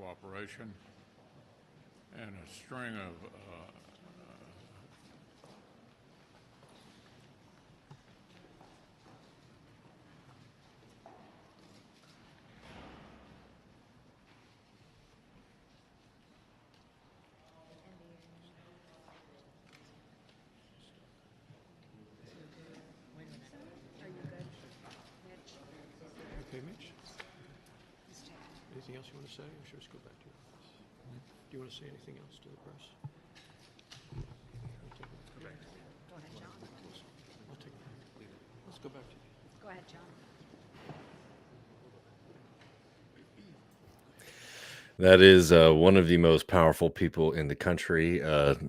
cooperation and a string of Okay, Mitch? Anything else you want to say, or should we just go back to your office? Do you want to say anything else to the press? Go ahead, John. I'll take it back. Let's go back to you. Go ahead, John. That is one of the most powerful people in the country,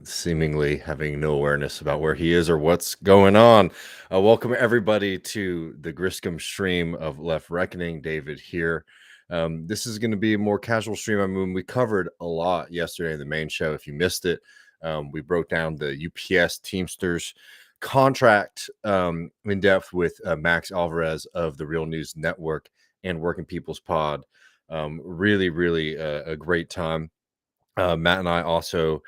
seemingly having no awareness about where he is or what's going on. Welcome, everybody, to the Griscom stream of Left Reckoning. David here. This is going to be a more casual stream. I mean, we covered a lot yesterday in the main show. If you missed it, we broke down the UPS Teamsters contract in depth with Max Alvarez of the Real News Network and Working People's Pod. Really a great time. Matt and I also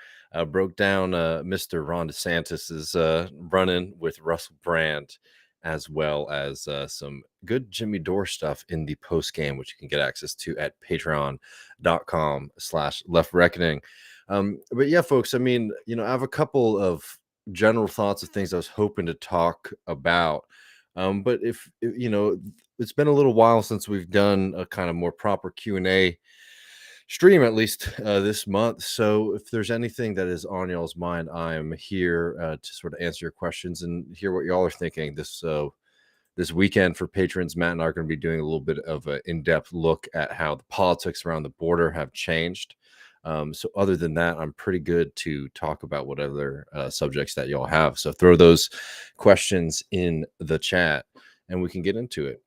broke down Mr. Ron DeSantis's run-in with Russell Brand, as well as some good Jimmy Dore stuff in the post game, which you can get access to at patreon.com/Left Reckoning. But yeah, folks, I mean, I have a couple of general thoughts of things I was hoping to talk about. But if it's been a little while since we've done a kind of more proper Q&A stream, at least this month. So if there's anything that is on y'all's mind, I am here to sort of answer your questions and hear what y'all are thinking. This weekend for patrons, Matt and I are going to be doing a little bit of an in-depth look at how the politics around the border have changed. So other than that, I'm pretty good to talk about what other subjects that y'all have. So throw those questions in the chat and we can get into it.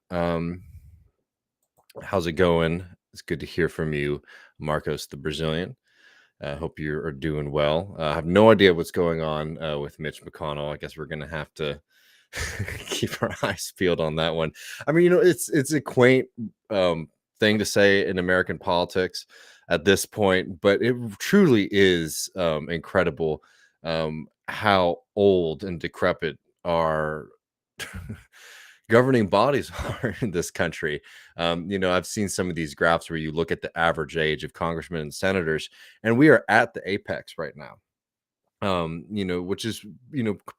How's it going? It's good to hear from you, Marcos, the Brazilian. I hope you are doing well. I have no idea what's going on with Mitch McConnell. I guess we're going to have to keep our eyes peeled on that one. I mean, it's a quaint thing to say in American politics at this point, but it truly is incredible how old and decrepit our governing bodies are in this country. I've seen some of these graphs where you look at the average age of congressmen and senators, and we are at the apex right now. Which is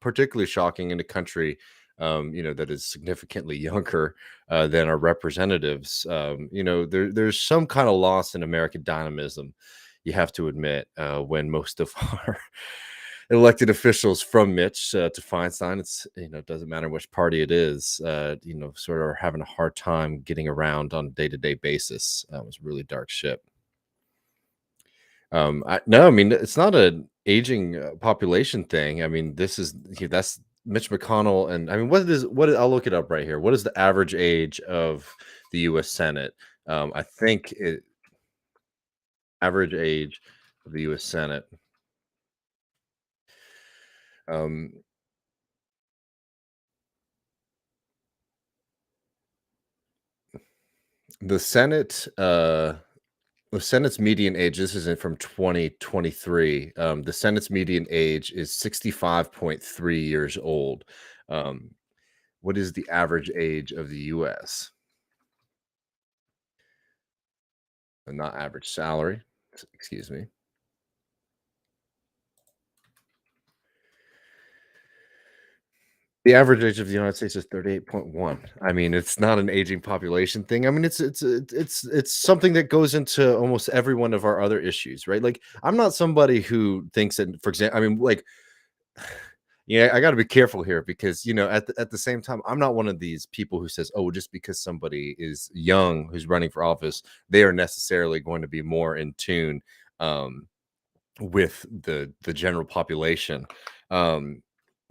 particularly shocking in a country that is significantly younger than our representatives. There's some kind of loss in American dynamism, you have to admit, when most of our elected officials, from Mitch to Feinstein, it doesn't matter which party it is, sort of are having a hard time getting around on a day-to-day basis. It's really dark shit. It's not an aging population thing. I mean, that's Mitch McConnell, and I mean, I'll look it up right here. What is the average age of the U.S. Senate? I think average age of the U.S. Senate. The Senate. The Senate's median age, this isn't from 2023. The Senate's median age is 65.3 years old. What is the average age of the U.S.? Not average salary, excuse me. The average age of the United States is 38.1. I mean, it's not an aging population thing. I mean, it's something that goes into almost every one of our other issues, right? Like, I'm not somebody who thinks that, for example, I mean, like, I got to be careful here because, at the same time, I'm not one of these people who says, oh, just because somebody is young who's running for office, they are necessarily going to be more in tune with the general population.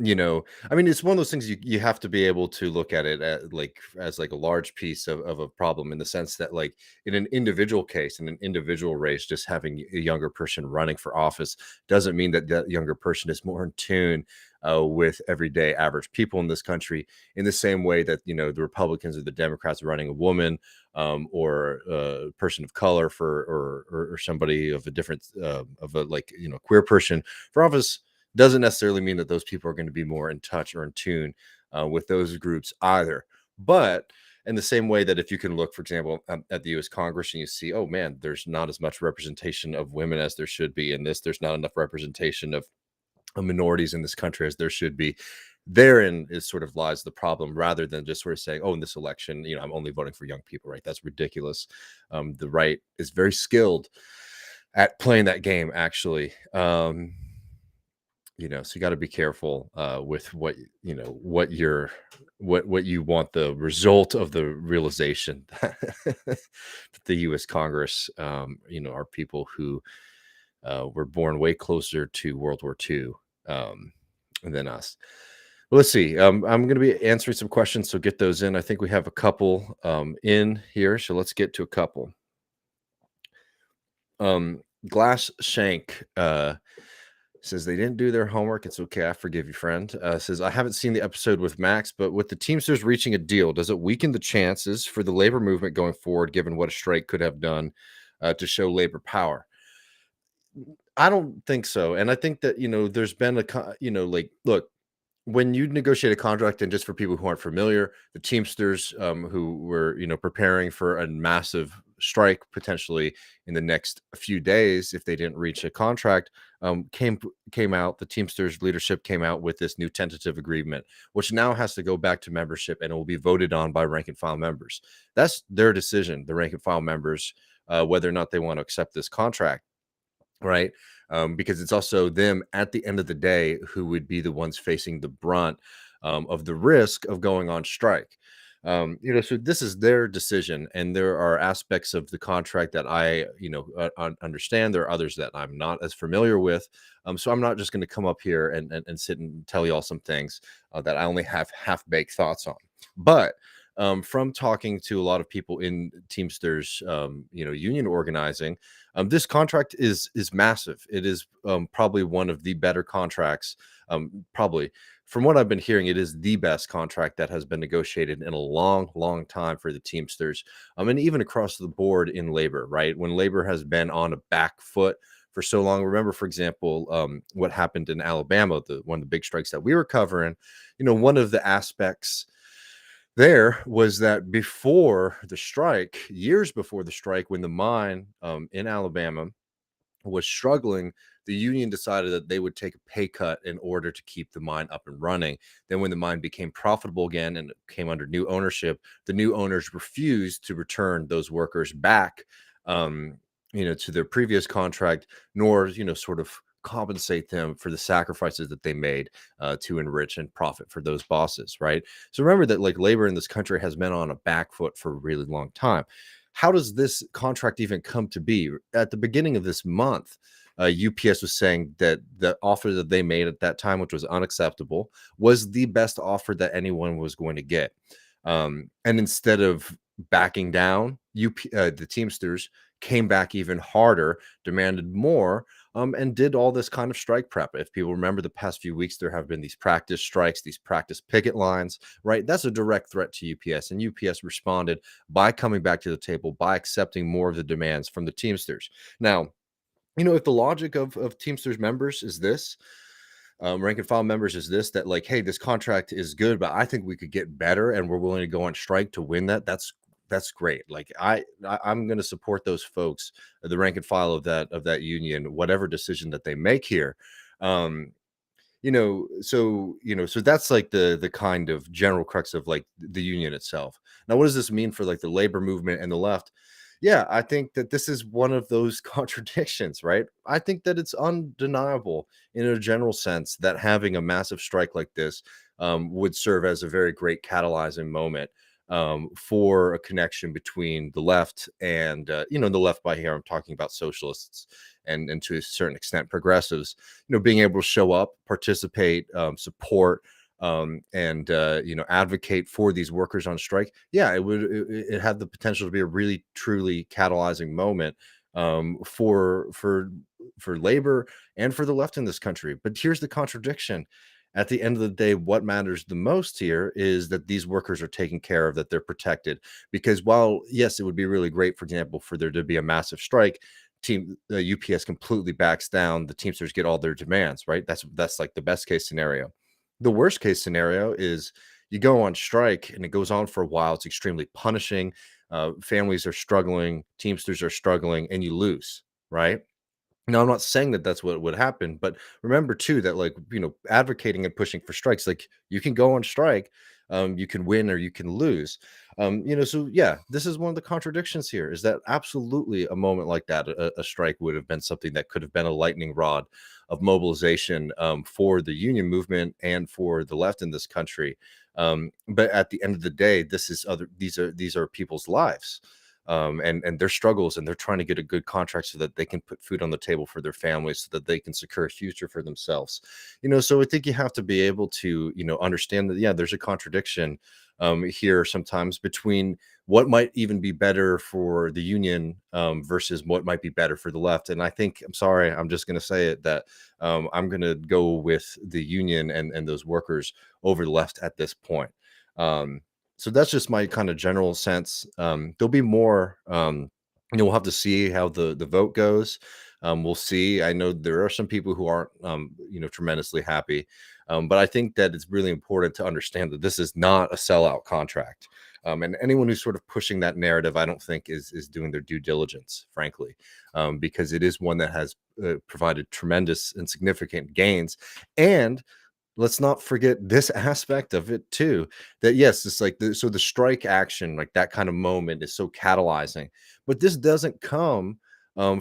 I mean, it's one of those things you have to be able to look at it as a large piece of a problem, in the sense that, like, in an individual case, in an individual race, just having a younger person running for office doesn't mean that that younger person is more in tune with everyday average people in this country, in the same way that, you know, the Republicans or the Democrats are running a woman or a person of color or somebody of a different of a, like, you know, queer person for office, doesn't necessarily mean that those people are going to be more in touch or in tune with those groups either. But in the same way that if you can look, for example, at the U.S. Congress and you see, oh man, there's not as much representation of women as there should be in this, there's not enough representation of minorities in this country as there should be. Therein is sort of lies the problem, rather than just sort of saying, oh, in this election, you know, I'm only voting for young people, right? That's ridiculous. The right is very skilled at playing that game, actually. You know, so you got to be careful with what, you know, what you're what you want the result of the realization that the U.S. Congress, you know, are people who were born way closer to World War II than us. Well, let's see. I'm going to be answering some questions, so get those in. I think we have a couple in here, so let's get to a couple. Glass Shank says they didn't do their homework. It's okay. I forgive you, friend. Says, I haven't seen the episode with Max, but with the Teamsters reaching a deal, does it weaken the chances for the labor movement going forward, given what a strike could have done to show labor power? I don't think so. And I think that, you know, there's been you know, like, look, when you negotiate a contract, and just for people who aren't familiar, the Teamsters, who were, you know, preparing for a massive strike potentially in the next few days if they didn't reach a contract, came out. The Teamsters leadership came out with this new tentative agreement, which now has to go back to membership and it will be voted on by rank and file members. That's their decision, the rank and file members, whether or not they want to accept this contract, right? Because it's also them at the end of the day who would be the ones facing the brunt of the risk of going on strike. You know, so this is their decision, and there are aspects of the contract that I, you know, understand. There are others that I'm not as familiar with. So I'm not just going to come up here and sit and tell you all some things that I only have half-baked thoughts on. But from talking to a lot of people in Teamsters, you know, union organizing, this contract is massive. It is probably one of the better contracts. Probably, from what I've been hearing, it is the best contract that has been negotiated in a long, long time for the Teamsters, and even across the board in labor. Right, when labor has been on a back foot for so long. Remember, for example, what happened in Alabama, one of the big strikes that we were covering. You know, one of the aspects there was that before the strike, years before the strike, when the mine in Alabama was struggling, the union decided that they would take a pay cut in order to keep the mine up and running. Then when the mine became profitable again and it came under new ownership, the new owners refused to return those workers back, you know, to their previous contract, nor, you know, sort of compensate them for the sacrifices that they made to enrich and profit for those bosses, right? So remember that, like, labor in this country has been on a back foot for a really long time. How does this contract even come to be? At the beginning of this month, UPS was saying that the offer that they made at that time, which was unacceptable, was the best offer that anyone was going to get. And instead of backing down, the Teamsters came back even harder, demanded more, and did all this kind of strike prep. If people remember the past few weeks, there have been these practice strikes, these practice picket lines, right? That's a direct threat to UPS. And UPS responded by coming back to the table, by accepting more of the demands from the Teamsters. Now, you know, if the logic of Teamsters members is this, rank and file members is this, that like, hey, this contract is good, but I think we could get better and we're willing to go on strike to win that, that's great. Like I'm going to support those folks, the rank and file of that union, whatever decision that they make here. So that's like the kind of general crux of like the union itself. Now, what does this mean for like the labor movement and the left? Yeah, I think that this is one of those contradictions, right? I think that it's undeniable in a general sense that having a massive strike like this would serve as a very great catalyzing moment for a connection between the left and, the left by here, I'm talking about socialists and to a certain extent progressives, being able to show up, participate, support, and advocate for these workers on strike. Yeah, it had the potential to be a really truly catalyzing moment for labor and for the left in this country. But here's the contradiction. At the end of the day, what matters the most here is that these workers are taken care of, that they're protected. Because while, yes, it would be really great, for example, for there to be a massive strike, UPS completely backs down, the Teamsters get all their demands, right? That's like the best case scenario. The worst case scenario is you go on strike and it goes on for a while. It's extremely punishing. Families are struggling, Teamsters are struggling, and you lose, right? Now, I'm not saying that that's what would happen, but remember too that, like, advocating and pushing for strikes, like, you can go on strike, you can win or you can lose. So yeah, this is one of the contradictions here, is that absolutely a moment like that, a strike would have been something that could have been a lightning rod of mobilization, for the union movement and for the left in this country. But at the end of the day, these are people's lives, and their struggles, and they're trying to get a good contract so that they can put food on the table for their families, so that they can secure a future for themselves. So I think you have to be able to understand that, yeah, there's a contradiction here sometimes between what might even be better for the union, versus what might be better for the left. And I think, I'm sorry, I'm just going to say it, that I'm going to go with the union and those workers over the left at this point. So that's just my kind of general sense. There'll be more. We'll have to see how the vote goes. We'll see. I know there are some people who aren't, tremendously happy, but I think that it's really important to understand that this is not a sellout contract. And anyone who's sort of pushing that narrative, I don't think is doing their due diligence, frankly, because it is one that has provided tremendous and significant gains. And let's not forget this aspect of it too, that yes, it's like the strike action, like that kind of moment, is so catalyzing. But this doesn't come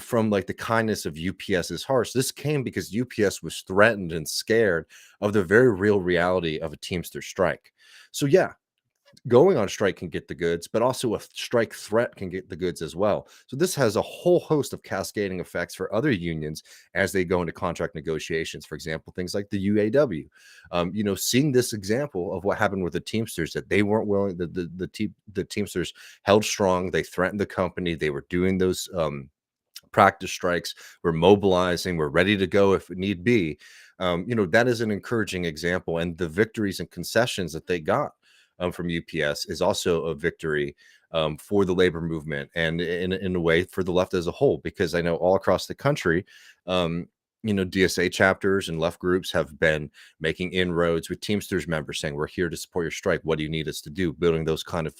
from like the kindness of UPS's hearts. This came because UPS was threatened and scared of the very real reality of a Teamster strike. So yeah, going on strike can get the goods, but also a strike threat can get the goods as well. So this has a whole host of cascading effects for other unions as they go into contract negotiations. For example, things like the UAW. Seeing this example of what happened with the Teamsters, that they weren't willing, the Teamsters held strong. They threatened the company. They were doing those practice strikes. We're mobilizing. We're ready to go if need be. That is an encouraging example, and the victories and concessions that they got from UPS is also a victory for the labor movement, and in a way for the left as a whole, because I know all across the country, DSA chapters and left groups have been making inroads with Teamsters members saying, we're here to support your strike. What do you need us to do? Building those kind of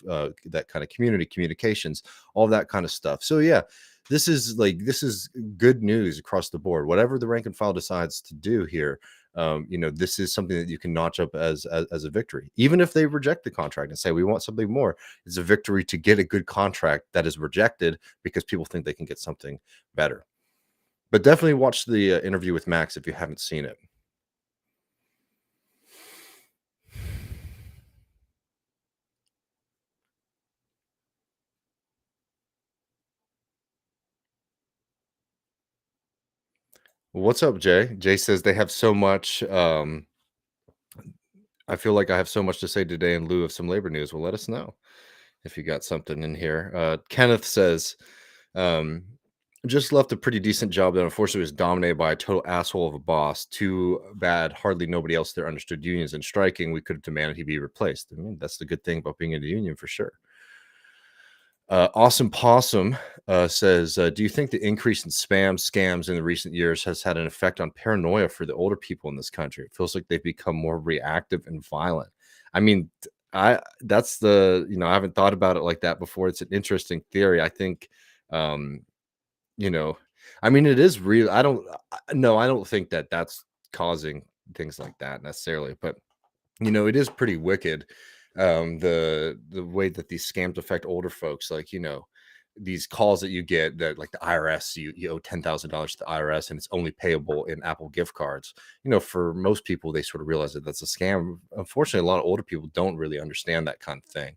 that kind of community communications, all that kind of stuff. So yeah, this is good news across the board. Whatever the rank and file decides to do here, this is something that you can notch up as a victory. Even if they reject the contract and say we want something more, it's a victory to get a good contract that is rejected because people think they can get something better. But definitely watch the interview with Max if you haven't seen it. What's up, Jay? Jay says they have so much. I feel like I have so much to say today in lieu of some labor news. Well, let us know if you got something in here. Kenneth says, um, just left a pretty decent job that unfortunately was dominated by a total asshole of a boss. Too bad hardly nobody else there understood unions and striking. We could have demanded he be replaced. I mean, that's the good thing about being in the union for sure. Awesome Possum says, do you think the increase in spam scams in the recent years has had an effect on paranoia for the older people in this country? It feels like they've become more reactive and violent. I mean, I haven't thought about it like that before. It's an interesting theory. I think, it is real. I don't think that that's causing things like that necessarily, but it is pretty wicked, the way that these scams affect older folks. Like, these calls that you get that, like, the IRS, you owe $10,000 to the IRS and it's only payable in Apple gift cards. For most people, they sort of realize that that's a scam. Unfortunately, a lot of older people don't really understand that kind of thing.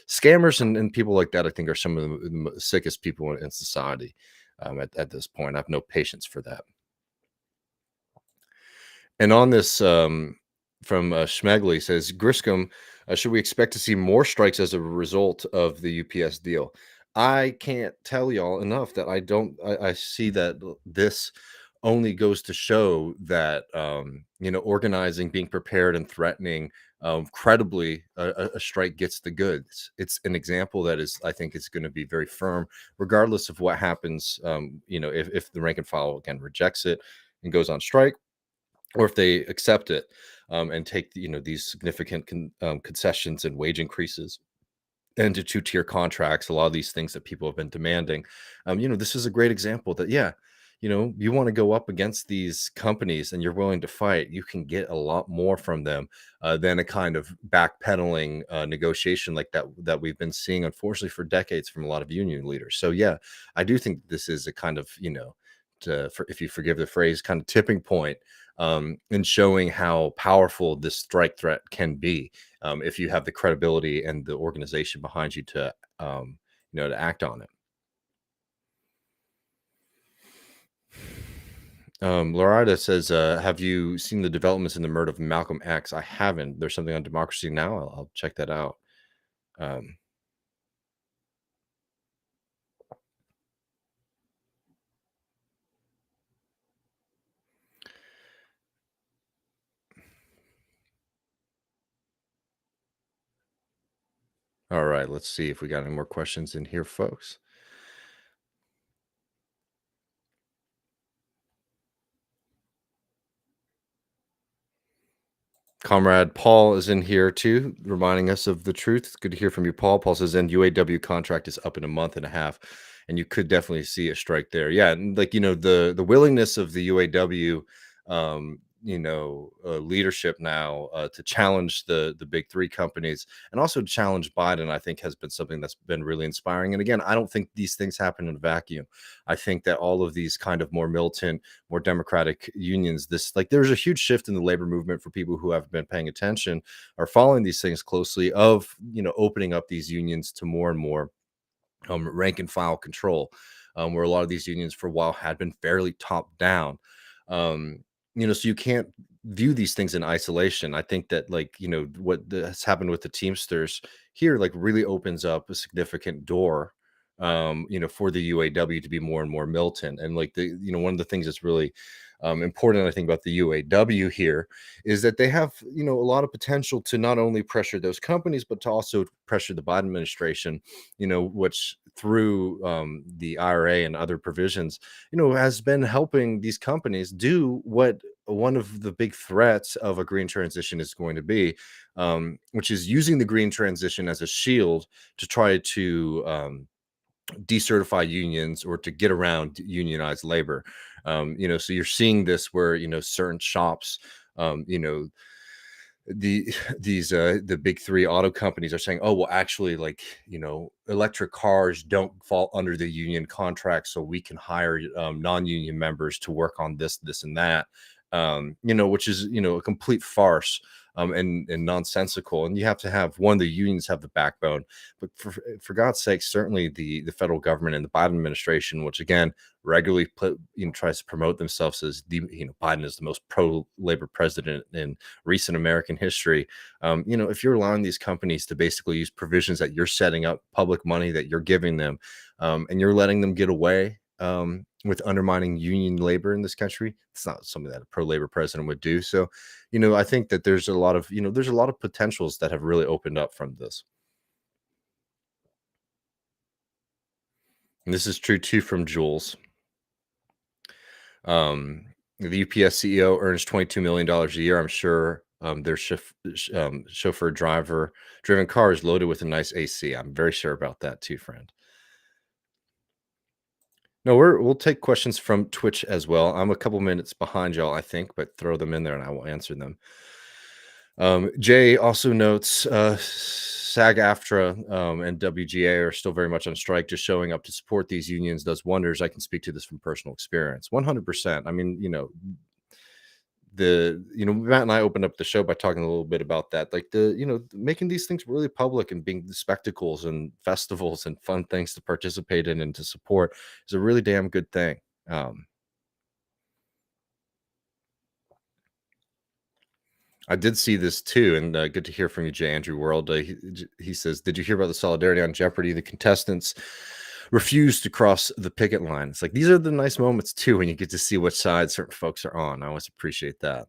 Scammers and people like that, I think, are some of the sickest people in society at this point. I have no patience for that. And on this, from Schmegley says, Griscom, should we expect to see more strikes as a result of the UPS deal? I can't tell y'all enough that I see that this only goes to show that organizing, being prepared, and threatening credibly a strike gets the goods. It's an example that is, I think, is going to be very firm, regardless of what happens. If the rank and file again rejects it and goes on strike, or if they accept it and take these significant concessions and wage increases and to two-tier contracts, a lot of these things that people have been demanding. This is a great example that, yeah, you want to go up against these companies and you're willing to fight, you can get a lot more from them than a kind of backpedaling negotiation like that we've been seeing, unfortunately, for decades from a lot of union leaders. So, yeah, I do think this is a kind of, if you forgive the phrase, kind of tipping point in showing how powerful this strike threat can be if you have the credibility and the organization behind you to to act on it. Lorada says, have you seen the developments in the murder of Malcolm X? I haven't. There's something on Democracy Now. I'll check that out. All right, let's see if we got any more questions in here, folks. Comrade Paul is in here too, reminding us of the truth. It's good to hear from you, Paul. Paul says, and UAW contract is up in a month and a half, and you could definitely see a strike there. Yeah, and the willingness of the UAW, leadership now to challenge the big three companies and also to challenge Biden, I think, has been something that's been really inspiring. And again, I don't think these things happen in a vacuum. I think that all of these kind of more militant, more democratic unions, there's a huge shift in the labor movement for people who have been paying attention or following these things closely of opening up these unions to more and more rank and file control, where a lot of these unions for a while had been fairly top down. So you can't view these things in isolation. I think that what has happened with the Teamsters here really opens up a significant door for the UAW to be more and more militant. And one of the things that's really important, I think, about the UAW here is that they have a lot of potential to not only pressure those companies but to also pressure the Biden administration, which through the IRA and other provisions has been helping these companies do what one of the big threats of a green transition is going to be, which is using the green transition as a shield to try to decertify unions or to get around unionized labor. So you're seeing this where certain shops, the big three auto companies are saying, oh well, actually, electric cars don't fall under the union contract, so we can hire non-union members to work on this and that, which is a complete farce and nonsensical. And you have to have the unions have the backbone, but for God's sake, certainly the federal government and the Biden administration, which again regularly tries to promote themselves as Biden is the most pro-labor president in recent American history. If you're allowing these companies to basically use provisions that you're setting up, public money that you're giving them, and you're letting them get away with undermining union labor in this country, it's not something that a pro-labor president would do. So, I think that there's a lot of potentials that have really opened up from this. And this is true too from Jules. The UPS CEO earns $22 million a year. I'm sure their chauffeur driven car is loaded with a nice AC. I'm very sure about that too, friend. No, we'll take questions from Twitch as well. I'm a couple minutes behind y'all, I think, but throw them in there and I will answer them. Jay also notes SAG-AFTRA and WGA are still very much on strike. Just showing up to support these unions does wonders. I can speak to this from personal experience. 100%. I mean, Matt and I opened up the show by talking a little bit about that, making these things really public and being the spectacles and festivals and fun things to participate in and to support is a really damn good thing. I did see this too, and good to hear from you, J. Andrew World. He says, did you hear about the solidarity on Jeopardy? The contestants refuse to cross the picket line. It's like these are the nice moments too when you get to see which side certain folks are on. I always appreciate that.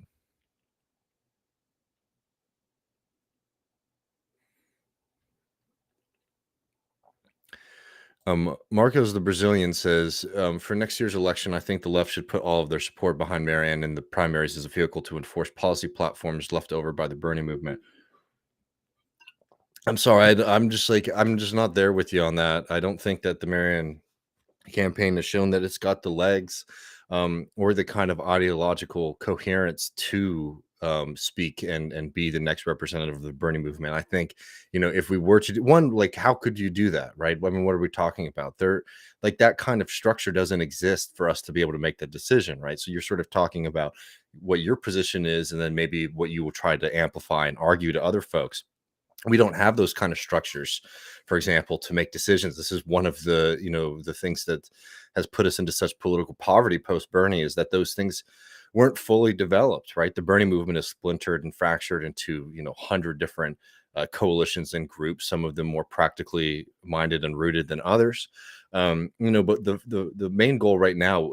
Marcos the Brazilian says, for next year's election, I think the left should put all of their support behind Marianne in the primaries as a vehicle to enforce policy platforms left over by the Bernie movement. I'm sorry, I'm just not there with you on that. I don't think that the Marianne campaign has shown that it's got the legs or the kind of ideological coherence to speak and be the next representative of the Bernie movement. I think, if we were to do one, like, how could you do that, right? I mean, what are we talking about? There, like, that kind of structure doesn't exist for us to be able to make that decision, right? So you're sort of talking about what your position is, and then maybe what you will try to amplify and argue to other folks. We don't have those kind of structures, for example, to make decisions. This is one of the the things that has put us into such political poverty post Bernie, is that those things weren't fully developed, right? The Bernie movement is splintered and fractured into 100 different coalitions and groups, some of them more practically minded and rooted than others. But the main goal right now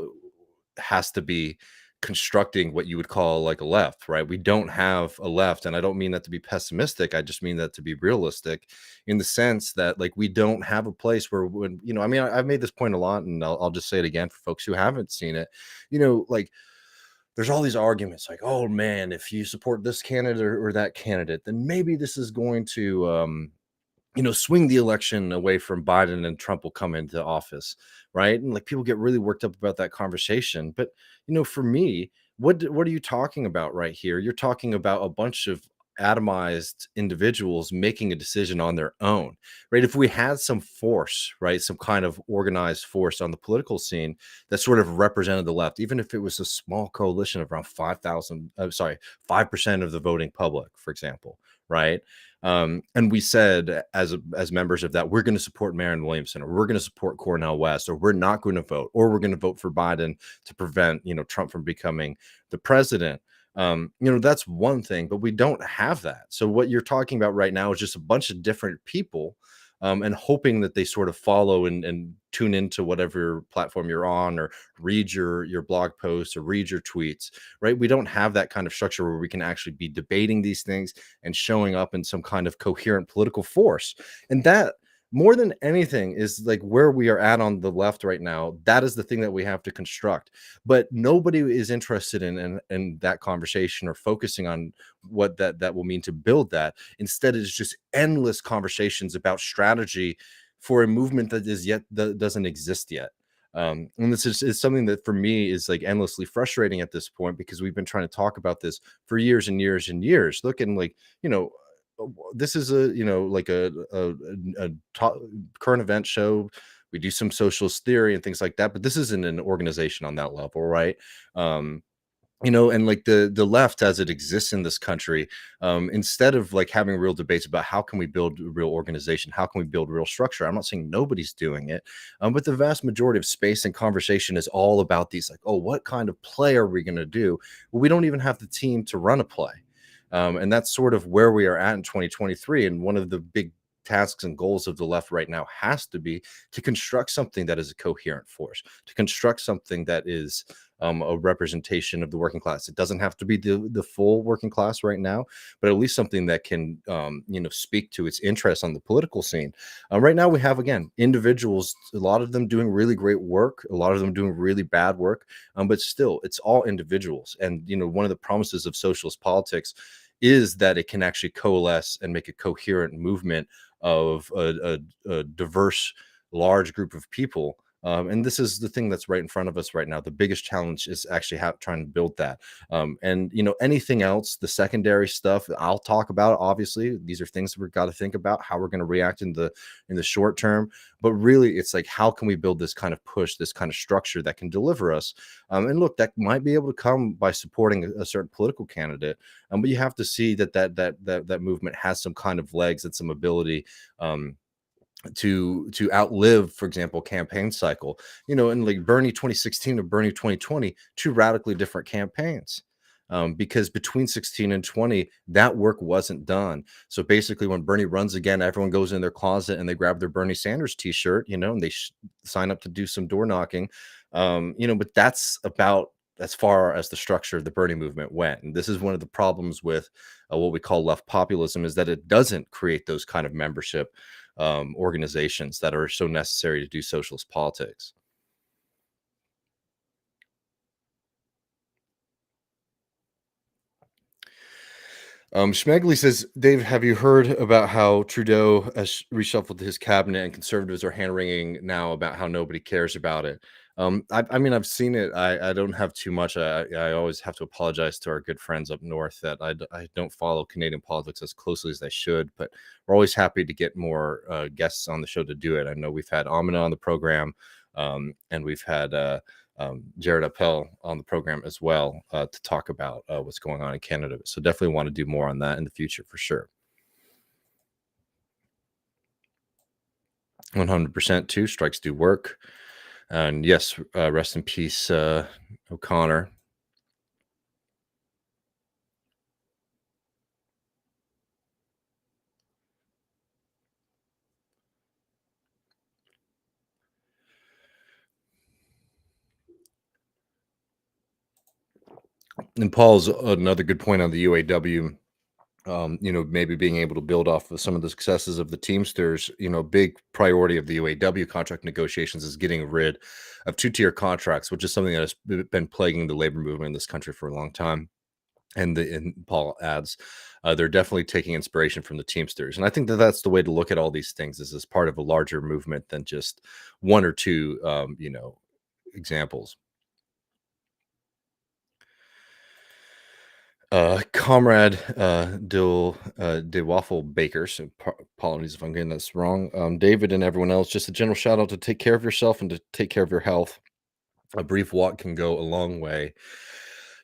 has to be constructing what you would call like a left, right? We don't have a left, and I don't mean that to be pessimistic. I just mean that to be realistic, in the sense that, like, we don't have a place where, when I mean, I've made this point a lot, and I'll just say it again for folks who haven't seen it. Like, there's all these arguments like, oh man, if you support this candidate or that candidate, then maybe this is going to swing the election away from Biden and Trump will come into office, right? And like, people get really worked up about that conversation. But for me, what are you talking about right here? You're talking about a bunch of atomized individuals making a decision on their own, right? If we had some force, right, some kind of organized force on the political scene that sort of represented the left, even if it was a small coalition of around 5% of the voting public, for example, right? And we said, as members of that, we're going to support Marianne Williamson, or we're going to support Cornel West, or we're not going to vote, or we're going to vote for Biden to prevent Trump from becoming the president. That's one thing, but we don't have that. So what you're talking about right now is just a bunch of different people, and hoping that they sort of follow and tune into whatever platform you're on, or read your blog posts, or read your tweets, right? We don't have that kind of structure where we can actually be debating these things and showing up in some kind of coherent political force. And that, more than anything, is like where we are at on the left right now. That is the thing that we have to construct. But nobody is interested in that conversation, or focusing on what that will mean to build that. Instead, it's just endless conversations about strategy for a movement that doesn't exist yet. And this is something that for me is like endlessly frustrating at this point, because we've been trying to talk about this for years and years and years. Looking like, this is like a current event show. We do some socialist theory and things like that, but this isn't an organization on that level, right? And like the left as it exists in this country, instead of like having real debates about how can we build a real organization, how can we build real structure. I'm not saying nobody's doing it, but the vast majority of space and conversation is all about these, like, oh, what kind of play are we going to do? Well, we don't even have the team to run a play. And that's sort of where we are at in 2023. And one of the big tasks and goals of the left right now has to be to construct something that is a coherent force, to construct something that is a representation of the working class. It doesn't have to be the full working class right now, but at least something that can speak to its interests on the political scene. Right now we have, again, individuals, a lot of them doing really great work, a lot of them doing really bad work, but still it's all individuals. And one of the promises of socialist politics is that it can actually coalesce and make a coherent movement of a diverse, large group of people. And this is the thing that's right in front of us right now. The biggest challenge is actually trying to build that. And anything else, the secondary stuff, I'll talk about. Obviously, these are things that we've got to think about how we're going to react in the short term. But really, it's like, how can we build this kind of push, this kind of structure that can deliver us? And look, that might be able to come by supporting a certain political candidate. But you have to see that movement has some kind of legs and some ability to outlive, for example, campaign cycle. And like Bernie 2016 to Bernie 2020, two radically different campaigns. because between 16 and 20, that work wasn't done. So basically, when Bernie runs again, everyone goes in their closet and they grab their Bernie Sanders T-shirt, and they sign up to do some door knocking, But that's about as far as the structure of the Bernie movement went. And this is one of the problems with what we call left populism, is that it doesn't create those kind of membership organizations that are so necessary to do socialist politics. Schmegley says, Dave, have you heard about how Trudeau has reshuffled his cabinet and conservatives are hand wringing now about how nobody cares about it? I mean, I've seen it. I don't have too much. I always have to apologize to our good friends up north that I don't follow Canadian politics as closely as I should, but we're always happy to get more guests on the show to do it. I know we've had Amina on the program, and we've had Jared Appel on the program as well to talk about what's going on in Canada. So definitely want to do more on that in the future for sure. 100% too. Strikes do work. And yes, rest in peace, O'Connor. And Paul's another good point on the UAW. Maybe being able to build off of some of the successes of the Teamsters. Big priority of the UAW contract negotiations is getting rid of two-tier contracts, which is something that has been plaguing the labor movement in this country for a long time. And Paul adds, they're definitely taking inspiration from the Teamsters, and I think that that's the way to look at all these things, is as part of a larger movement than just one or two, examples. Comrade de Waffle Bakers, apologies if I'm getting this wrong. David and everyone else, just a general shout out to take care of yourself and to take care of your health. A brief walk can go a long way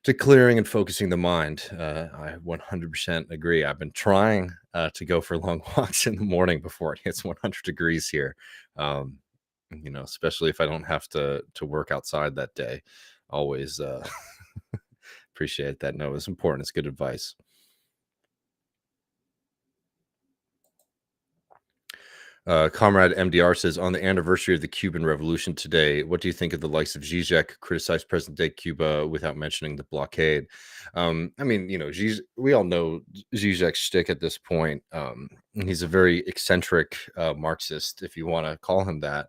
to clearing and focusing the mind. I 100% agree. I've been trying to go for long walks in the morning before it hits 100 degrees here. Especially if I don't have to work outside that day. Always appreciate that. No, it's important. It's good advice. Comrade MDR says, on the anniversary of the Cuban Revolution today, what do you think of the likes of Zizek criticized present-day Cuba without mentioning the blockade? We all know Zizek's shtick at this point. He's a very eccentric Marxist, if you want to call him that.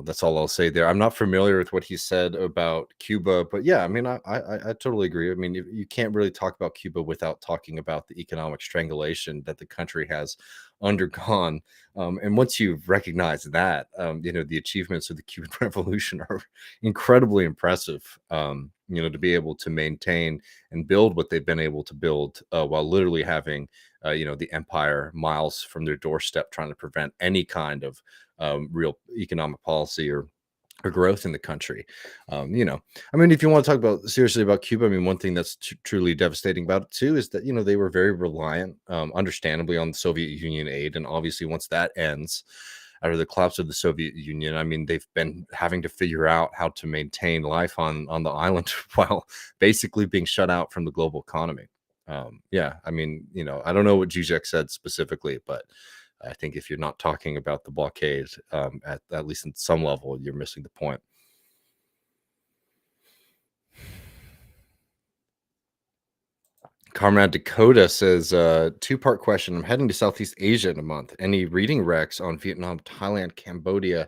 That's all I'll say there. I'm not familiar with what he said about Cuba, but yeah, I mean, I totally agree. I mean, you can't really talk about Cuba without talking about the economic strangulation that the country has undergone. And once you've recognized that, the achievements of the Cuban Revolution are incredibly impressive. To be able to maintain and build what they've been able to build while literally having, the empire miles from their doorstep, trying to prevent any kind of real economic policy or growth in the country. If you want to talk about seriously about Cuba, I mean, one thing that's truly devastating about it too is that they were very reliant, understandably, on the Soviet Union aid, and obviously once that ends, after the collapse of the Soviet Union, I mean, they've been having to figure out how to maintain life on the island while basically being shut out from the global economy. I don't know what Zizek said specifically, but I think if you're not talking about the blockade, at least in some level, you're missing the point. Comrade Dakota says, two-part question. I'm heading to Southeast Asia in a month. Any reading recs on Vietnam, Thailand, Cambodia,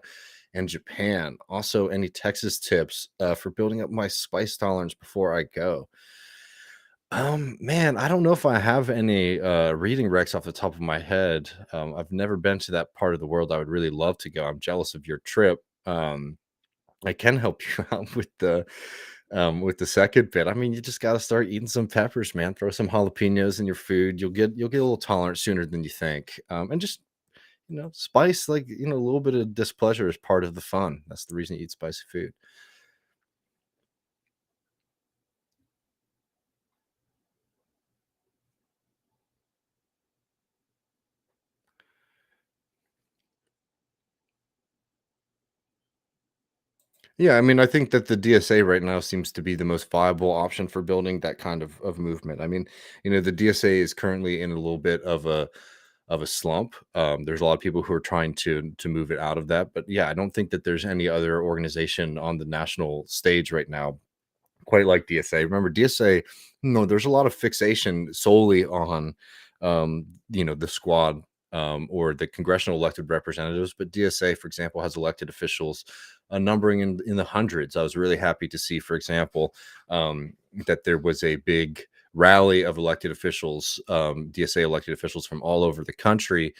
and Japan? Also, any Texas tips for building up my spice tolerance before I go? Man, I don't know if I have any reading recs off the top of my head. I've never been to that part of the world. I would really love to go. I'm jealous of your trip. I can help you out with the second bit. I mean, you just got to start eating some peppers, man. Throw some jalapenos in your food. You'll get a little tolerant sooner than you think. And just spice, like a little bit of displeasure is part of the fun. That's the reason you eat spicy food. Yeah, I mean, I think that the DSA right now seems to be the most viable option for building that kind of movement. I mean, the DSA is currently in a little bit of a slump. There's a lot of people who are trying to move it out of that, but yeah, I don't think that there's any other organization on the national stage right now quite like DSA. Remember, DSA, there's a lot of fixation solely on, the squad or the congressional elected representatives. But DSA, for example, has elected officials numbering in the hundreds. I was really happy to see, for example, that there was a big rally of elected officials, DSA elected officials from all over the country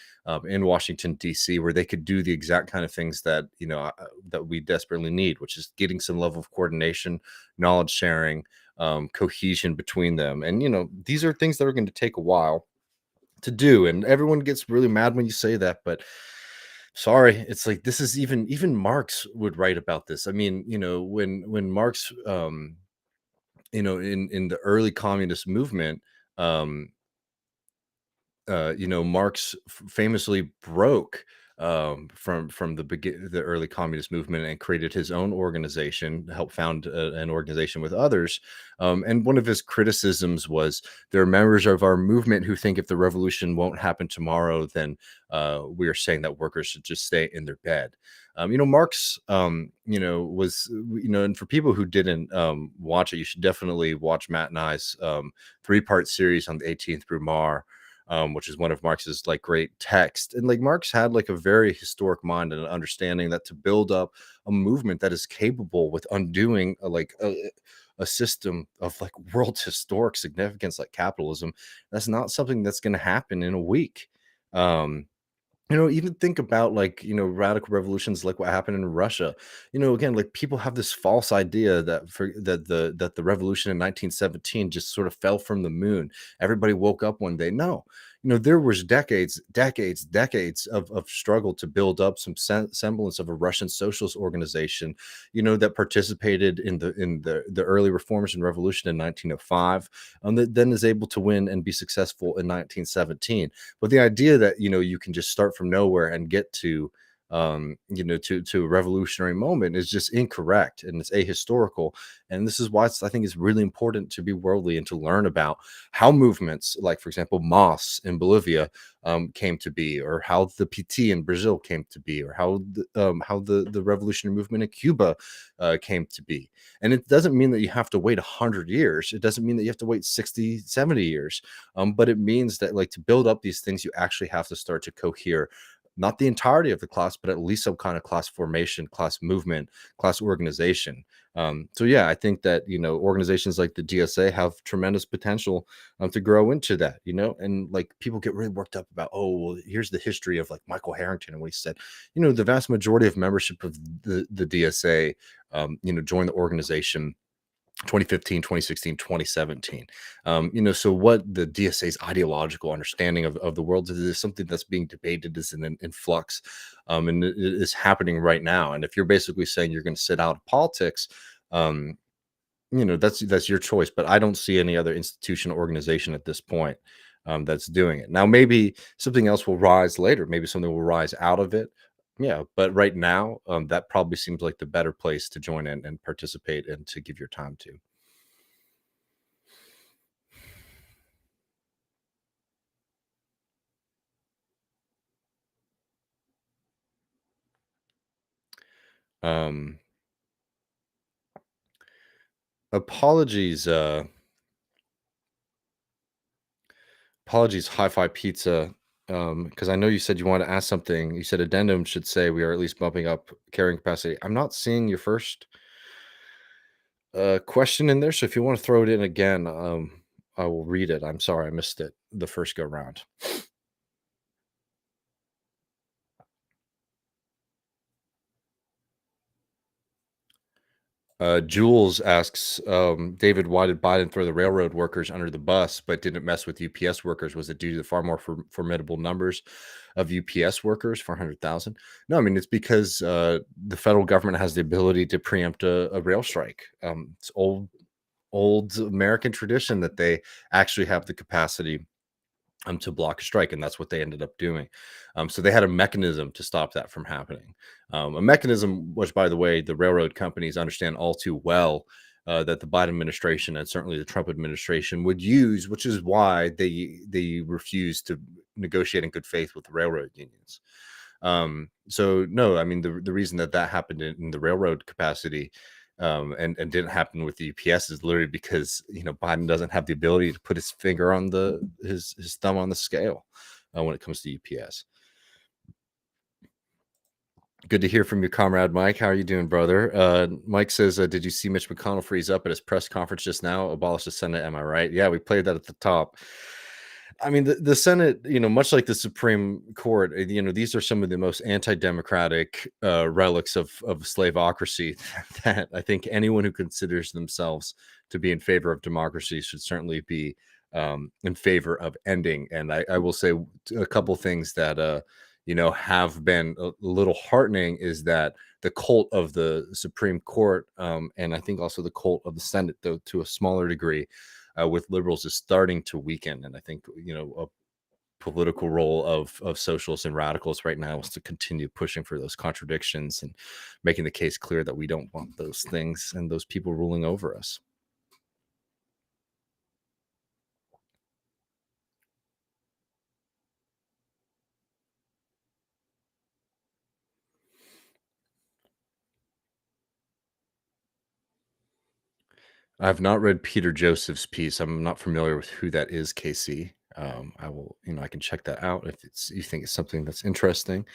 in Washington D.C., where they could do the exact kind of things that that we desperately need, which is getting some level of coordination, knowledge sharing, cohesion between them. And these are things that are going to take a while to do, and everyone gets really mad when you say that, but sorry, it's like this is even Marx would write about this. I mean, when Marx in the early communist movement, um Marx famously broke from the early communist movement and created his own organization, helped found an organization with others. And one of his criticisms was there are members of our movement who think if the revolution won't happen tomorrow, then we are saying that workers should just stay in their bed. Marx, was, and for people who didn't watch it, you should definitely watch Matt and I's 3-part series on the 18th Brumaire, which is one of Marx's like great texts. And like Marx had like a very historic mind and an understanding that to build up a movement that is capable with undoing a system of like world historic significance like capitalism, that's not something that's going to happen in a week. Um, even think about like, radical revolutions like what happened in Russia. Again, like people have this false idea that the revolution in 1917 just sort of fell from the moon. Everybody woke up one day. No, there was decades of struggle to build up some semblance of a Russian socialist organization, that participated in the early reforms and revolution in 1905, that then is able to win and be successful in 1917. But the idea that you can just start from nowhere and get to to a revolutionary moment is just incorrect, and it's ahistorical. And this is why I think it's really important to be worldly and to learn about how movements like, for example, MOS in Bolivia came to be, or how the PT in Brazil came to be, or how the revolutionary movement in Cuba came to be. And it doesn't mean that you have to wait 100 years. It doesn't mean that you have to wait 60, 70 years. But it means that like to build up these things, you actually have to start to cohere not the entirety of the class, but at least some kind of class formation, class movement, class organization. So yeah, I think that organizations like the DSA have tremendous potential to grow into that. And like people get really worked up about, oh, well, here's the history of like Michael Harrington and what he said. The vast majority of membership of the DSA, joined the organization 2015, 2016, 2017. So what the DSA's ideological understanding of the world is something that's being debated, is in flux, and it is happening right now. And if you're basically saying you're going to sit out of politics, um, that's your choice. But I don't see any other institution or organization at this point that's doing it. Now, maybe something else will rise later. Maybe something will rise out of it. Yeah, but right now, that probably seems like the better place to join in and participate and to give your time to. Um, apologies, Hi-Fi Pizza, because I know you said you wanted to ask something. You said addendum should say we are at least bumping up carrying capacity. I'm not seeing your first question in there, so if you want to throw it in again, I will read it. I'm sorry I missed it the first go round. Jules asks, David, why did Biden throw the railroad workers under the bus but didn't mess with UPS workers? Was it due to the far more formidable numbers of UPS workers, 400,000? No, I mean, it's because the federal government has the ability to preempt a rail strike. It's old American tradition that they actually have the capacity to block a strike, and that's what they ended up doing. So they had a mechanism to stop that from happening. A mechanism which, by the way, the railroad companies understand all too well, that the Biden administration and certainly the Trump administration would use, which is why they refuse to negotiate in good faith with the railroad unions. So no, I mean the reason that happened in the railroad capacity, and didn't happen with the UPS is literally because Biden doesn't have the ability to put his finger on his thumb on the scale when it comes to UPS. Good to hear from you, comrade Mike. How are you doing, brother? Mike says, did you see Mitch McConnell freeze up at his press conference just now? Abolish the Senate. Am I right? Yeah, we played that at the top. I mean, the Senate, much like the Supreme Court, these are some of the most anti-democratic relics of slaveocracy that I think anyone who considers themselves to be in favor of democracy should certainly be in favor of ending. And I will say a couple things that have been a little heartening is that the cult of the Supreme Court, and I think also the cult of the Senate, though to a smaller degree, with liberals, is starting to weaken. And I think a political role of socialists and radicals right now is to continue pushing for those contradictions and making the case clear that we don't want those things and those people ruling over us. I've not read Peter Joseph's piece. I'm not familiar with who that is, Casey. I will, I can check that out if you think it's something that's interesting.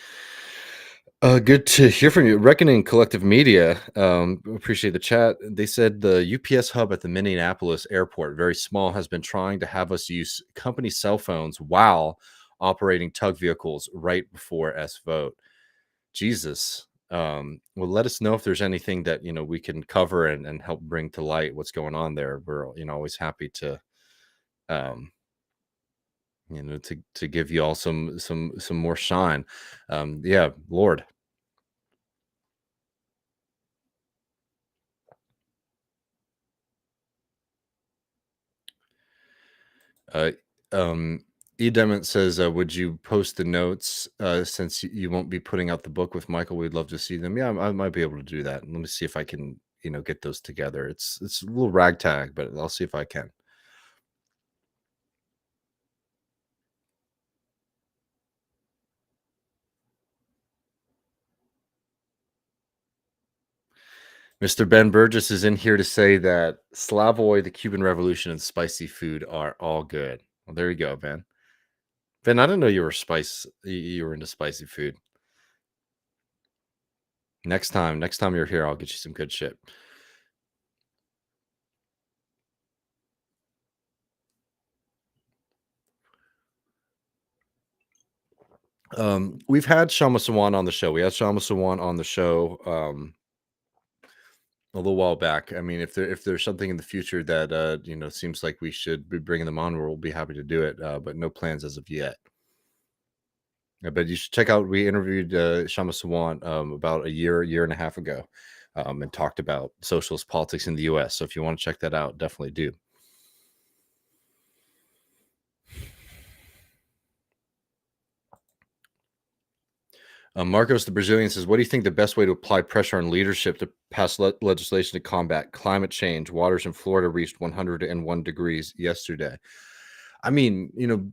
Good to hear from you. Reckoning Collective Media. Appreciate the chat. They said the UPS hub at the Minneapolis airport, very small, has been trying to have us use company cell phones while operating tug vehicles right before S vote. Jesus. Well, let us know if there's anything that we can cover and help bring to light what's going on there. We're always happy to to give you all some more shine. Yeah, Lord. Uh, Edemont says, would you post the notes since you won't be putting out the book with Michael? We'd love to see them. Yeah, I might be able to do that. Let me see if I can, get those together. It's a little ragtag, but I'll see if I can. Mr. Ben Burgess is in here to say that Slavoj, the Cuban Revolution, and spicy food are all good. Well, there you go, Ben. Ben, I didn't know you were into spicy food. Next time you're here, I'll get you some good shit. We've had Shama Sawan on the show. We had Shama Sawan on the show a little while back. I mean, if there's something in the future that seems like we should be bringing them on, we'll be happy to do it. But no plans as of yet. But you should check out. We interviewed Shama Sawan about a year and a half ago, and talked about socialist politics in the U.S. So if you want to check that out, definitely do. Marcos the Brazilian says, what do you think the best way to apply pressure on leadership to pass legislation to combat climate change? Waters in Florida reached 101 degrees yesterday. I mean,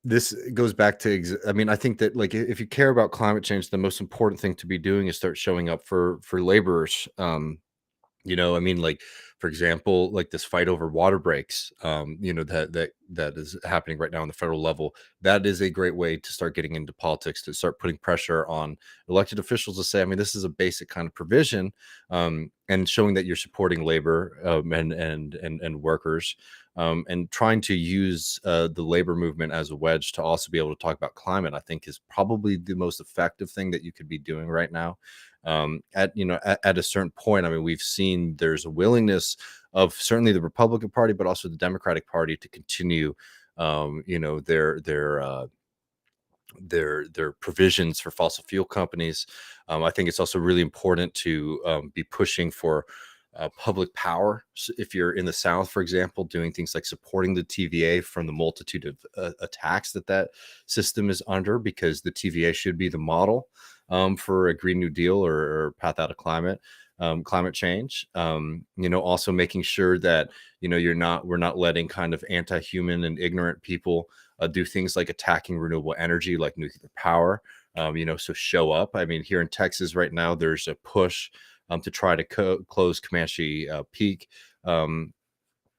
this goes back to, I think that, like, if you care about climate change, the most important thing to be doing is start showing up for laborers. Like, for example, like this fight over water breaks, that is happening right now on the federal level. That is a great way to start getting into politics, to start putting pressure on elected officials to say, this is a basic kind of provision, and showing that you're supporting labor, and workers, and trying to use the labor movement as a wedge to also be able to talk about climate, I think is probably the most effective thing that you could be doing right now. At a certain point, we've seen there's a willingness of certainly the Republican Party, but also the Democratic Party to continue, their provisions for fossil fuel companies. I think it's also really important to be pushing for public power. So if you're in the South, for example, doing things like supporting the TVA from the multitude of attacks that system is under, because the TVA should be the model for a Green New Deal or path out of climate change. Also making sure that we're not letting kind of anti-human and ignorant people do things like attacking renewable energy, like nuclear power. So show up. I mean, here in Texas right now, there's a push to try to close Comanche Peak,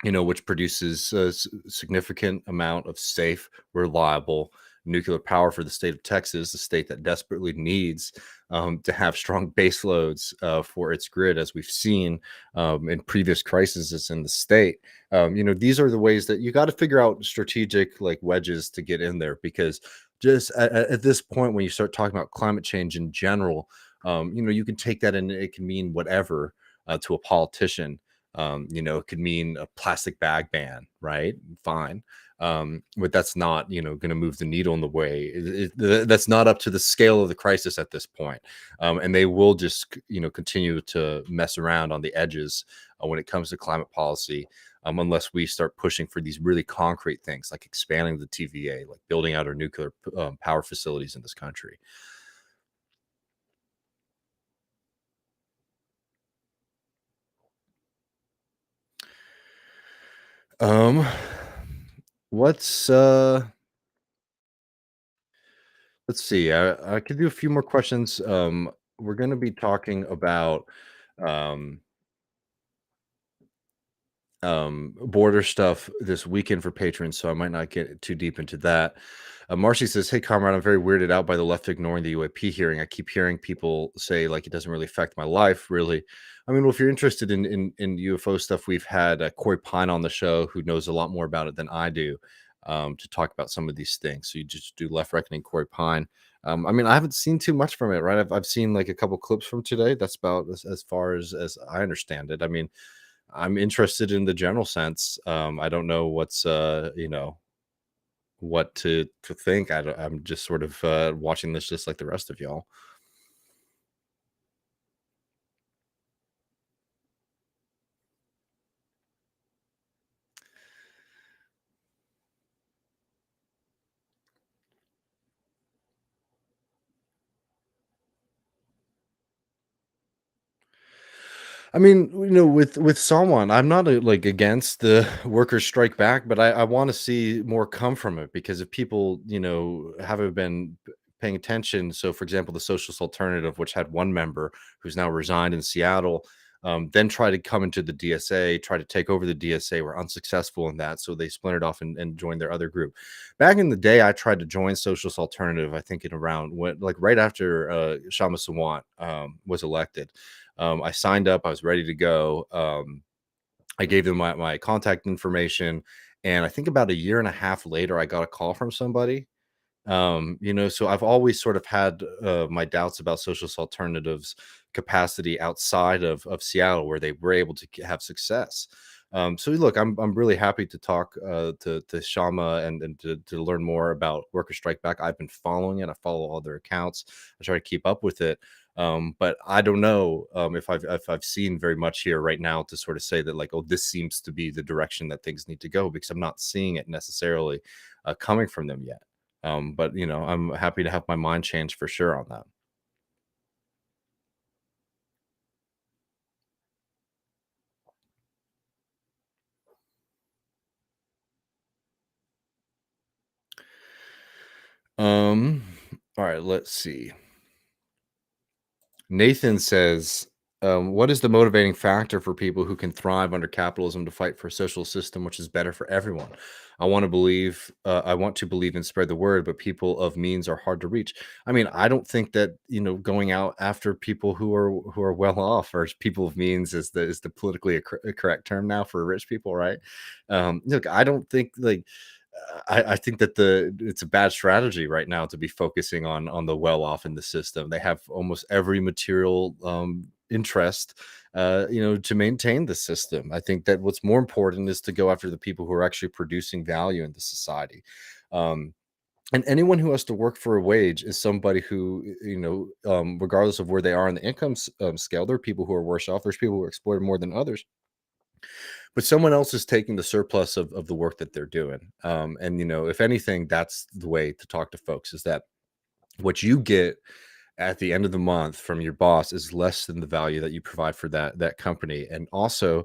which produces a significant amount of safe, reliable nuclear power for the state of Texas, the state that desperately needs to have strong base loads for its grid, as we've seen in previous crises in the state. These are the ways that you got to figure out strategic like wedges to get in there, because just at this point, when you start talking about climate change in general, you can take that and it can mean whatever to a politician. It could mean a plastic bag ban, right? Fine. But that's not, going to move the needle in the way. That's not up to the scale of the crisis at this point. And they will just, continue to mess around on the edges when it comes to climate policy, unless we start pushing for these really concrete things like expanding the TVA, like building out our nuclear power facilities in this country. Um, what's Let's see. I could do a few more questions. We're going to be talking about um, border stuff this weekend for patrons, so I might not get too deep into that. Marcy says, "Hey, comrade, I'm very weirded out by the left ignoring the UAP hearing. I keep hearing people say like it doesn't really affect my life. Really, I mean, well, if you're interested in UFO stuff, we've had Corey Pine on the show, who knows a lot more about it than I do, to talk about some of these things. So you just do Left Reckoning Corey Pine. I mean, I haven't seen too much from it, right? I've seen like a couple clips from today. That's about as far as I understand it. I mean, I'm interested in the general sense. I don't know what to think. I'm just sort of watching this just like the rest of y'all. I mean, with someone, I'm not like against the workers strike back, but I want to see more come from it, because if people, haven't been paying attention. So, for example, the Socialist Alternative, which had one member who's now resigned in Seattle, then tried to come into the DSA, try to take over the DSA, were unsuccessful in that. So they splintered off and joined their other group. Back in the day, I tried to join Socialist Alternative, I think in around like right after Shama Sawant was elected. I signed up. I was ready to go. I gave them my contact information, and I think about a year and a half later, I got a call from somebody. So I've always sort of had my doubts about Socialist Alternatives' capacity outside of Seattle, where they were able to have success. So look, I'm really happy to talk to Shama and to learn more about Worker Strike Back. I've been following it. I follow all their accounts. I try to keep up with it. But I don't know if I've seen very much here right now to sort of say that like, oh, this seems to be the direction that things need to go, because I'm not seeing it necessarily coming from them yet. But I'm happy to have my mind changed for sure on that. All right, let's see. Nathan says, what is the motivating factor for people who can thrive under capitalism to fight for a social system which is better for everyone? I want to believe and spread the word, but people of means are hard to reach. I mean, I don't think that going out after people who are well off, or people of means is the politically correct term now for rich people, right? Look, I don't think like I think that it's a bad strategy right now to be focusing on the well off in the system. They have almost every material interest, to maintain the system. I think that what's more important is to go after the people who are actually producing value in the society. Um, And anyone who has to work for a wage is somebody who, regardless of where they are on the income scale, there are people who are worse off. There's people who are exploited more than others, but someone else is taking the surplus of the work that they're doing. And if anything, that's the way to talk to folks, is that what you get at the end of the month from your boss is less than the value that you provide for that company. And also,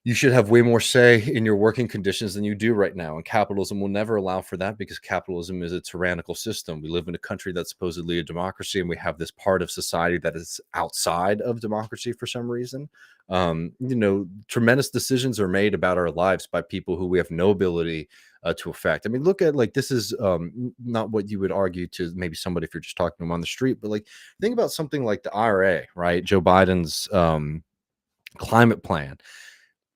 you should have way more say in your working conditions than you do right now. And capitalism will never allow for that, because capitalism is a tyrannical system. We live in a country that's supposedly a democracy, and we have this part of society that is outside of democracy for some reason. Tremendous decisions are made about our lives by people who we have no ability to affect. I mean, look at, like, this is not what you would argue to maybe somebody if you're just talking to them on the street, but like, think about something like the IRA, right? Joe Biden's climate plan.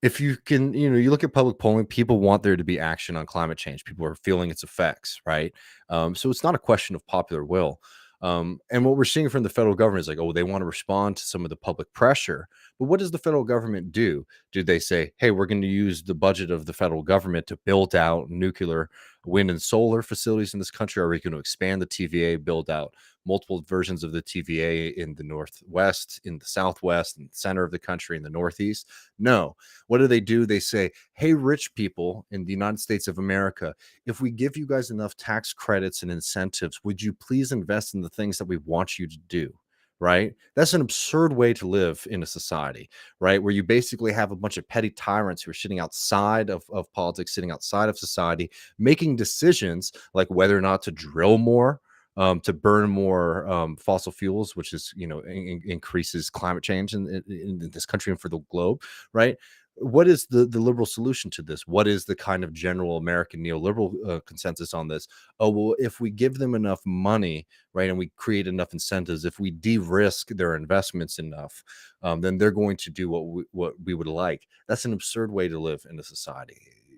If you can, you look at public polling, people want there to be action on climate change. People are feeling its effects, right? So it's not a question of popular will. And what we're seeing from the federal government is like, oh, they want to respond to some of the public pressure. But what does the federal government do? Do they say, hey, we're going to use the budget of the federal government to build out nuclear, wind, and solar facilities in this country? Are we going to expand the TVA, build out multiple versions of the TVA in the Northwest, in the Southwest, in the center of the country, in the Northeast? No. What do? They say, hey, rich people in the United States of America, if we give you guys enough tax credits and incentives, would you please invest in the things that we want you to do? Right? That's an absurd way to live in a society, right? Where you basically have a bunch of petty tyrants who are sitting outside of politics, sitting outside of society, making decisions like whether or not to drill more, to burn more fossil fuels, which is, increases climate change in this country and for the globe, right? What is the liberal solution to this? What is the kind of general American neoliberal consensus on this? Oh, well, if we give them enough money, right, and we create enough incentives, if we de-risk their investments enough, then they're going to do what we would like. That's an absurd way to live in a society.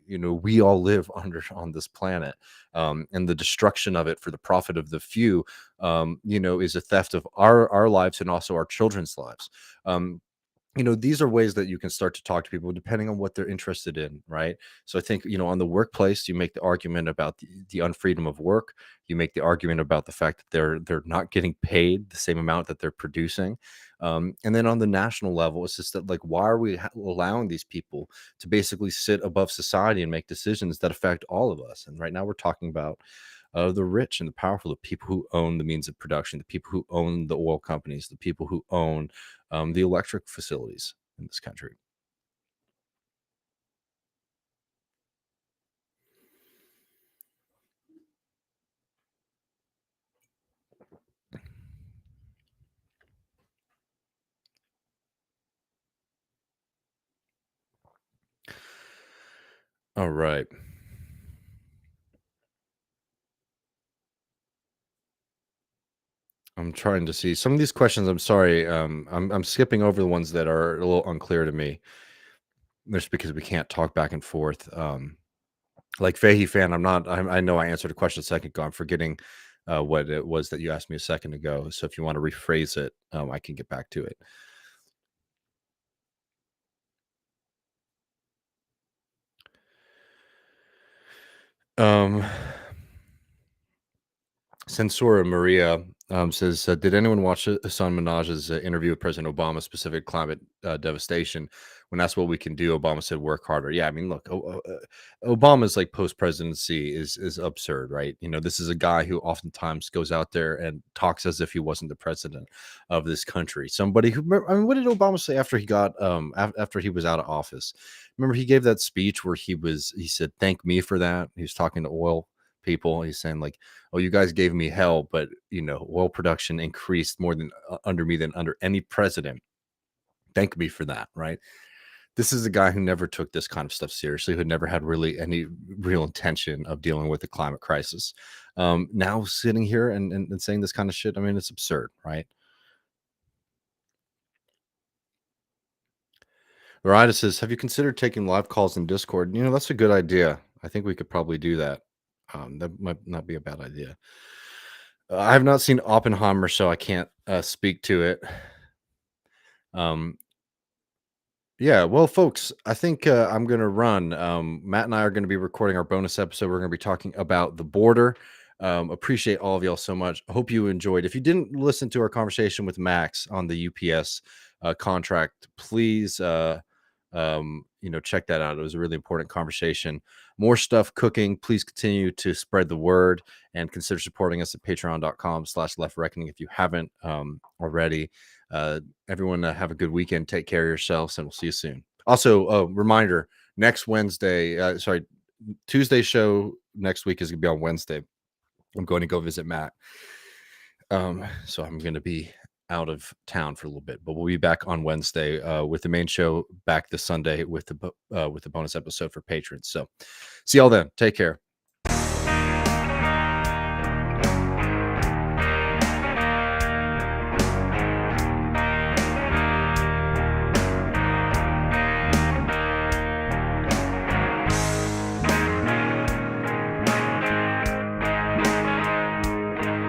We all live on this planet, and the destruction of it for the profit of the few, is a theft of our lives and also our children's lives. These are ways that you can start to talk to people depending on what they're interested in, right? So I think, on the workplace, you make the argument about the unfreedom of work. You make the argument about the fact that they're not getting paid the same amount that they're producing. And then on the national level, it's just that, like, why are we allowing these people to basically sit above society and make decisions that affect all of us? And right now we're talking about the rich and the powerful, the people who own the means of production, the people who own the oil companies, the people who own the electric facilities in this country. All right. I'm trying to see some of these questions. I'm sorry. I'm skipping over the ones that are a little unclear to me. Just because we can't talk back and forth. Like Fahey fan, I'm not. I know I answered a question a second ago. I'm forgetting what it was that you asked me a second ago. So if you want to rephrase it, I can get back to it. Um, Censora Maria says, did anyone watch Hassan Minaj's interview with President Obama, specific climate devastation? When asked what we can do, Obama said, work harder. Yeah, I mean, look, Obama's like post-presidency is absurd, right? This is a guy who oftentimes goes out there and talks as if he wasn't the president of this country. Somebody who, I mean, what did Obama say after he got after he was out of office? Remember, he gave that speech where he said, thank me for that. He was talking to oil people. He's saying, like, oh, you guys gave me hell, but oil production increased more than under me than under any president. Thank me for that, right? This is a guy who never took this kind of stuff seriously, who never had really any real intention of dealing with the climate crisis. Now sitting here and saying this kind of shit, I mean, it's absurd, right? Rida says, have you considered taking live calls in Discord? That's a good idea. I think we could probably do that. That might not be a bad idea. I have not seen Oppenheimer, so I can't speak to it. Yeah, well, folks, I think I'm going to run. Matt and I are going to be recording our bonus episode. We're going to be talking about the border. Appreciate all of y'all so much. I hope you enjoyed. If you didn't listen to our conversation with Max on the UPS contract, please check that out. It was a really important conversation. More stuff cooking. Please continue to spread the word and consider supporting us at patreon.com/leftreckoning if you haven't already. Everyone have a good weekend. Take care of yourselves, and we'll see you soon. Also, a reminder, next Wednesday, Tuesday show next week is going to be on Wednesday. I'm going to go visit Matt. So I'm going to be out of town for a little bit, but we'll be back on Wednesday with the main show back this Sunday with the bonus episode for patrons. So see y'all then. Take care.